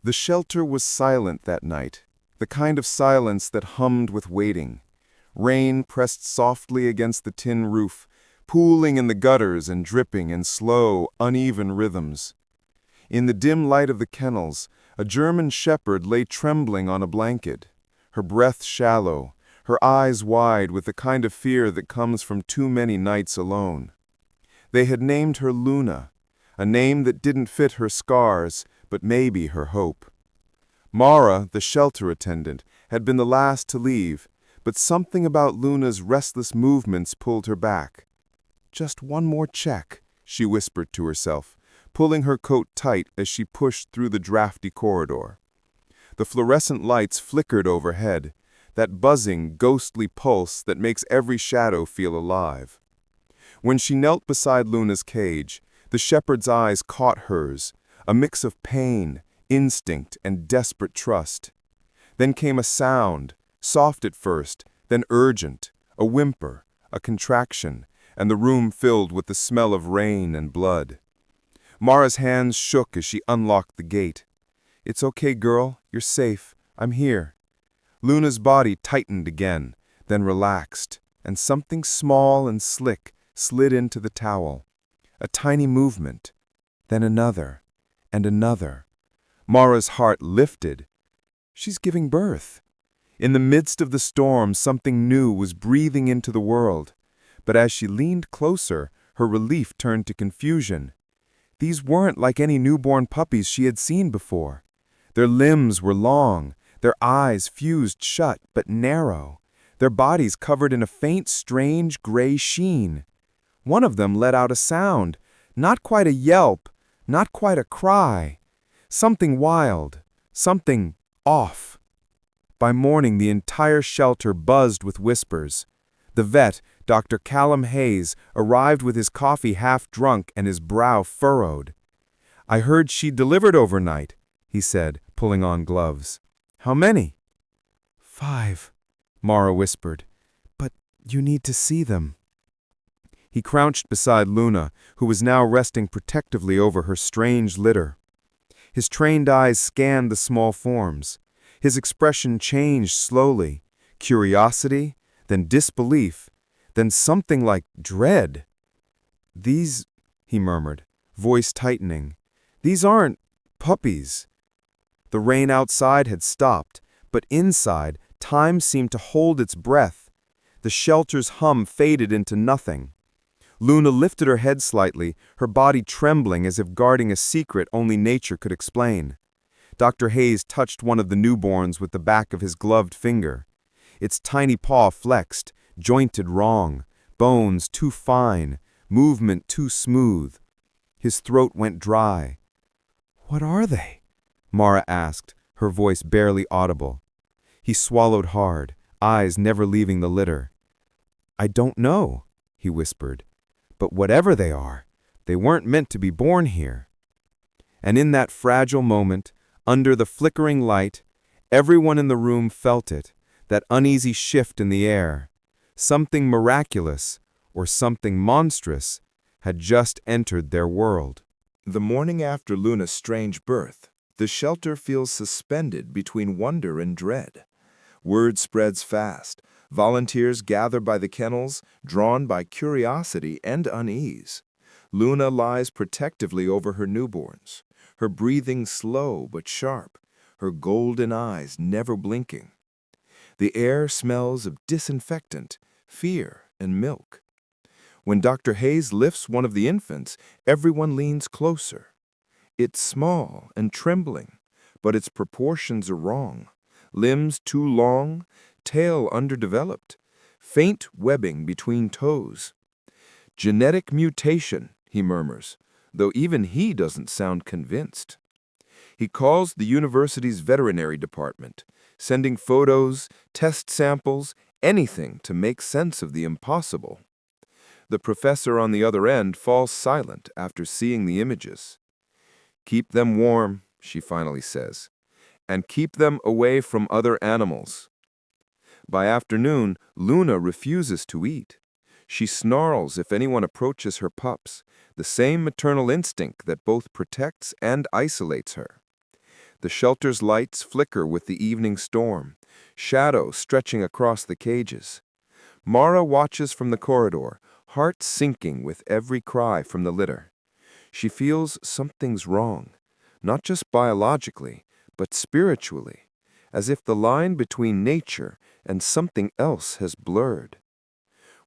The shelter was silent that night, the kind of silence that hummed with waiting. Rain pressed softly against the tin roof, pooling in the gutters and dripping in slow, uneven rhythms. In the dim light of the kennels, a German shepherd lay trembling on a blanket, her breath shallow, her eyes wide with the kind of fear that comes from too many nights alone. They had named her Luna, a name that didn't fit her scars, but maybe her hope. Mara, the shelter attendant, had been the last to leave, but something about Luna's restless movements pulled her back. "Just one more check," she whispered to herself, pulling her coat tight as she pushed through the drafty corridor. The fluorescent lights flickered overhead, that buzzing, ghostly pulse that makes every shadow feel alive. When she knelt beside Luna's cage, the shepherd's eyes caught hers, a mix of pain, instinct, and desperate trust. Then came a sound, soft at first, then urgent, a whimper, a contraction, and the room filled with the smell of rain and blood. Mara's hands shook as she unlocked the gate. "It's okay, girl. You're safe. I'm here." Luna's body tightened again, then relaxed, and something small and slick slid into the towel. A tiny movement, then another, and another. Mara's heart lifted. She's giving birth. In the midst of the storm, something new was breathing into the world. But as she leaned closer, her relief turned to confusion. These weren't like any newborn puppies she had seen before. Their limbs were long, their eyes fused shut but narrow, their bodies covered in a faint, strange gray sheen. One of them let out a sound, not quite a yelp, not quite a cry. Something wild, something off. By morning, the entire shelter buzzed with whispers. The vet, Dr. Callum Hayes, arrived with his coffee half drunk and his brow furrowed. "I heard she delivered overnight," he said, pulling on gloves. "How many?" "5," Mara whispered. "But you need to see them." He crouched beside Luna, who was now resting protectively over her strange litter. His trained eyes scanned the small forms. His expression changed slowly. Curiosity, then disbelief, then something like dread. "These," he murmured, voice tightening, "these aren't puppies." The rain outside had stopped, but inside, time seemed to hold its breath. The shelter's hum faded into nothing. Luna lifted her head slightly, her body trembling as if guarding a secret only nature could explain. Dr. Hayes touched one of the newborns with the back of his gloved finger. Its tiny paw flexed, jointed wrong, bones too fine, movement too smooth. His throat went dry. "What are they?" Mara asked, her voice barely audible. He swallowed hard, eyes never leaving the litter. "I don't know," he whispered. "But whatever they are, they weren't meant to be born here." And in that fragile moment, under the flickering light, everyone in the room felt it, that uneasy shift in the air. Something miraculous, or something monstrous, had just entered their world. The morning after Luna's strange birth, the shelter feels suspended between wonder and dread. Word spreads fast. Volunteers gather by the kennels, drawn by curiosity and unease. Luna lies protectively over her newborns, her breathing slow but sharp, her golden eyes never blinking. The air smells of disinfectant, fear, and milk. When Dr. Hayes lifts one of the infants, everyone leans closer. It's small and trembling, but its proportions are wrong. Limbs too long, tail underdeveloped, faint webbing between toes. "Genetic mutation," he murmurs, though even he doesn't sound convinced. He calls the university's veterinary department, sending photos, test samples, anything to make sense of the impossible. The professor on the other end falls silent after seeing the images. "Keep them warm," she finally says, "and keep them away from other animals." By afternoon, Luna refuses to eat. She snarls if anyone approaches her pups, the same maternal instinct that both protects and isolates her. The shelter's lights flicker with the evening storm, shadows stretching across the cages. Mara watches from the corridor, heart sinking with every cry from the litter. She feels something's wrong, not just biologically, but spiritually, as if the line between nature and something else has blurred.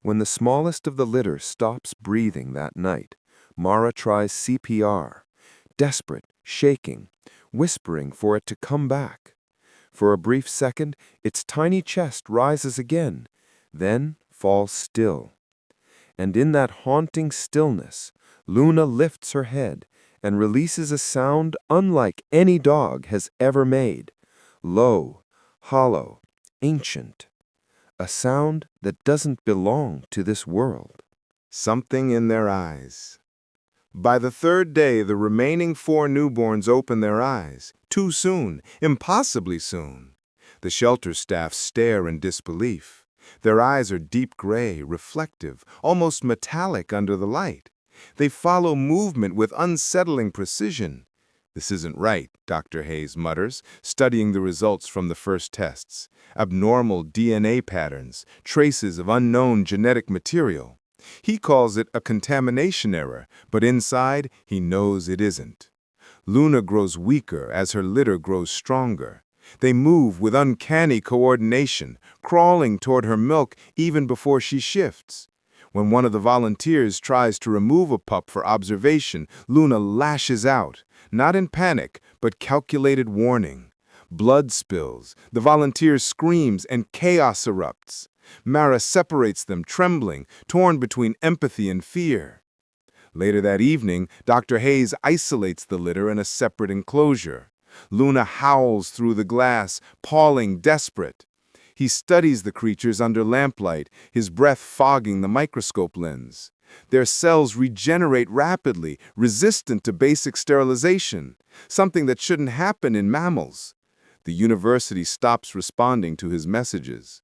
When the smallest of the litter stops breathing that night, Mara tries CPR, desperate, shaking, whispering for it to come back. For a brief second, its tiny chest rises again, then falls still. And in that haunting stillness, Luna lifts her head and releases a sound unlike any dog has ever made. Low, hollow, ancient. A sound that doesn't belong to this world. Something in their eyes. By the third day, the remaining 4 newborns open their eyes. Too soon, impossibly soon. The shelter staff stare in disbelief. Their eyes are deep gray, reflective, almost metallic under the light. They follow movement with unsettling precision. "This isn't right," Dr. Hayes mutters, studying the results from the first tests. Abnormal DNA patterns, traces of unknown genetic material. He calls it a contamination error, but inside, he knows it isn't. Luna grows weaker as her litter grows stronger. They move with uncanny coordination, crawling toward her milk even before she shifts. When one of the volunteers tries to remove a pup for observation, Luna lashes out, not in panic, but calculated warning. Blood spills, the volunteer screams, and chaos erupts. Mara separates them, trembling, torn between empathy and fear. Later that evening, Dr. Hayes isolates the litter in a separate enclosure. Luna howls through the glass, pawing, desperate. He studies the creatures under lamplight, his breath fogging the microscope lens. Their cells regenerate rapidly, resistant to basic sterilization, something that shouldn't happen in mammals. The university stops responding to his messages.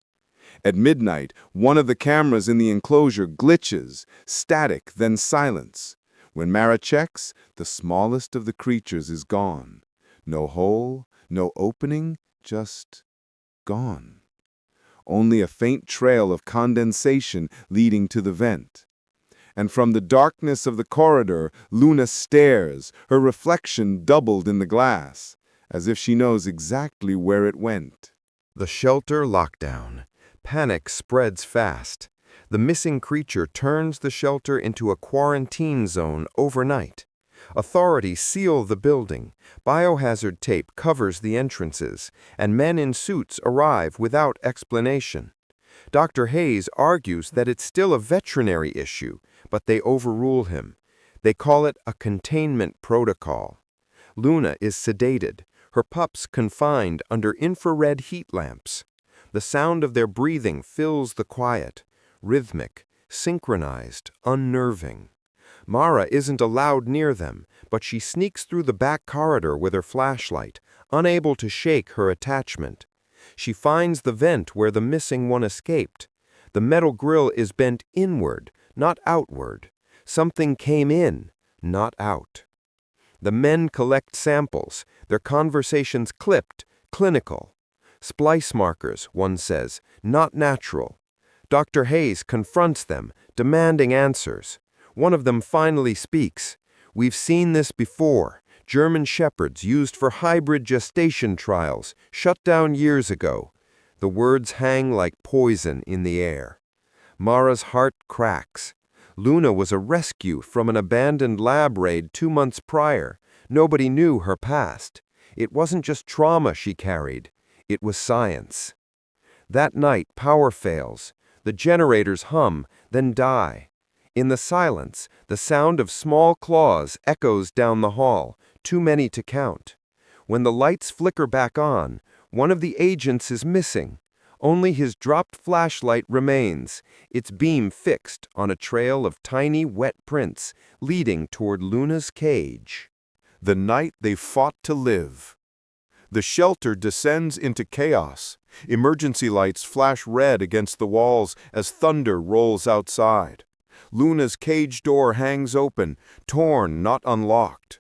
At midnight, one of the cameras in the enclosure glitches, static, then silence. When Mara checks, the smallest of the creatures is gone. No hole, no opening, just gone. Only a faint trail of condensation leading to the vent. And from the darkness of the corridor, Luna stares, her reflection doubled in the glass, as if she knows exactly where it went. The shelter lockdown. Panic spreads fast. The missing creature turns the shelter into a quarantine zone overnight. Authorities seal the building, biohazard tape covers the entrances, and men in suits arrive without explanation. Dr. Hayes argues that it's still a veterinary issue, but they overrule him. They call it a containment protocol. Luna is sedated, her pups confined under infrared heat lamps. The sound of their breathing fills the quiet, rhythmic, synchronized, unnerving. Mara isn't allowed near them, but she sneaks through the back corridor with her flashlight, unable to shake her attachment. She finds the vent where the missing one escaped. The metal grill is bent inward, not outward. Something came in, not out. The men collect samples, their conversations clipped, clinical. Splice markers, one says, not natural. Dr. Hayes confronts them, demanding answers. One of them finally speaks. "We've seen this before. German shepherds used for hybrid gestation trials, shut down years ago." The words hang like poison in the air. Mara's heart cracks. Luna was a rescue from an abandoned lab raid 2 months prior. Nobody knew her past. It wasn't just trauma she carried. It was science. That night, power fails. The generators hum, then die. In the silence, the sound of small claws echoes down the hall, too many to count. When the lights flicker back on, one of the agents is missing. Only his dropped flashlight remains, its beam fixed on a trail of tiny wet prints leading toward Luna's cage. The night they fought to live. The shelter descends into chaos. Emergency lights flash red against the walls as thunder rolls outside. Luna's cage door hangs open, torn, not unlocked.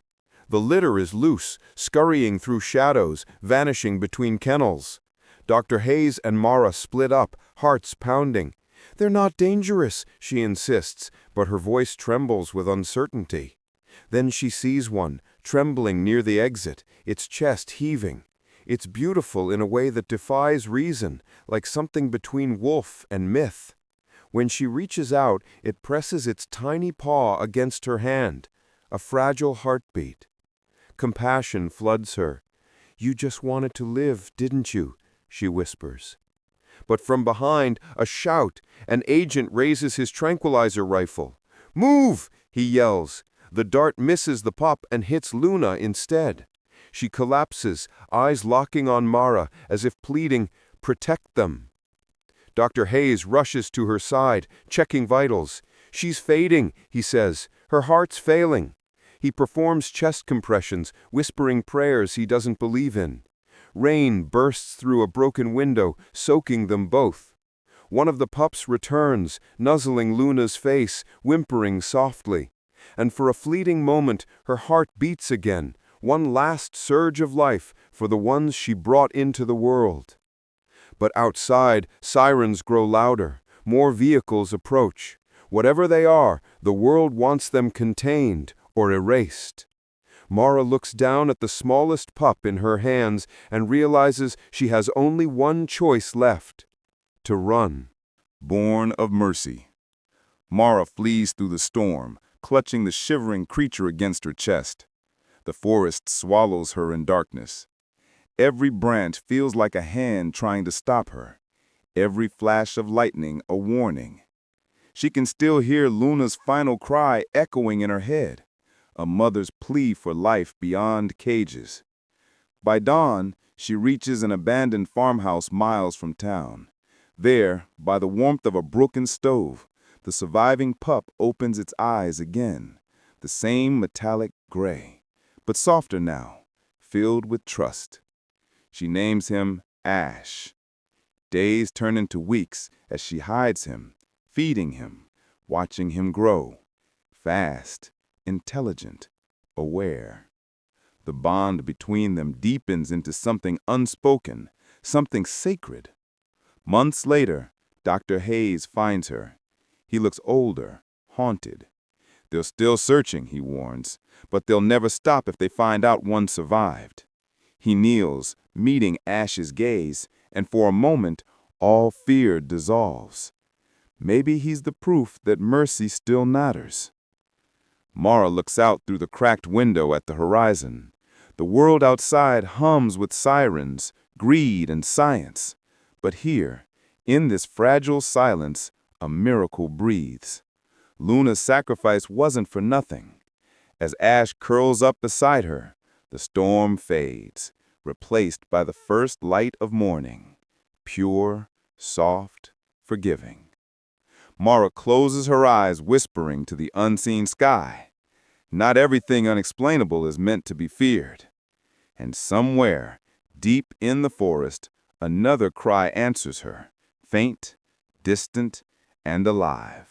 The litter is loose, scurrying through shadows, vanishing between kennels. Dr. Hayes and Mara split up, hearts pounding. "They're not dangerous," she insists, but her voice trembles with uncertainty. Then she sees one, trembling near the exit, its chest heaving. It's beautiful in a way that defies reason, like something between wolf and myth. When she reaches out, it presses its tiny paw against her hand, a fragile heartbeat. Compassion floods her. "You just wanted to live, didn't you?" she whispers. But from behind, a shout. An agent raises his tranquilizer rifle. "Move!" he yells. The dart misses the pup and hits Luna instead. She collapses, eyes locking on Mara, as if pleading, "Protect them." Dr. Hayes rushes to her side, checking vitals. "She's fading," he says. "Her heart's failing." He performs chest compressions, whispering prayers he doesn't believe in. Rain bursts through a broken window, soaking them both. One of the pups returns, nuzzling Luna's face, whimpering softly. And for a fleeting moment, her heart beats again, one last surge of life for the ones she brought into the world. But outside, sirens grow louder, more vehicles approach. Whatever they are, the world wants them contained or erased. Mara looks down at the smallest pup in her hands and realizes she has only one choice left: to run. Born of mercy. Mara flees through the storm, clutching the shivering creature against her chest. The forest swallows her in darkness. Every branch feels like a hand trying to stop her. Every flash of lightning a warning. She can still hear Luna's final cry echoing in her head, a mother's plea for life beyond cages. By dawn, she reaches an abandoned farmhouse miles from town. There, by the warmth of a broken stove, the surviving pup opens its eyes again, the same metallic gray, but softer now, filled with trust. She names him Ash. Days turn into weeks as she hides him, feeding him, watching him grow, fast, intelligent, aware. The bond between them deepens into something unspoken, something sacred. Months later, Dr. Hayes finds her. He looks older, haunted. They're still searching, he warns, but they'll never stop if they find out one survived. He kneels, meeting Ash's gaze, and for a moment, all fear dissolves. Maybe he's the proof that mercy still matters. Mara looks out through the cracked window at the horizon. The world outside hums with sirens, greed, and science. But here, in this fragile silence, a miracle breathes. Luna's sacrifice wasn't for nothing. As Ash curls up beside her, the storm fades, replaced by the first light of morning, pure, soft, forgiving. Mara closes her eyes, whispering to the unseen sky. Not everything unexplainable is meant to be feared. And somewhere, deep in the forest, another cry answers her, faint, distant, and alive.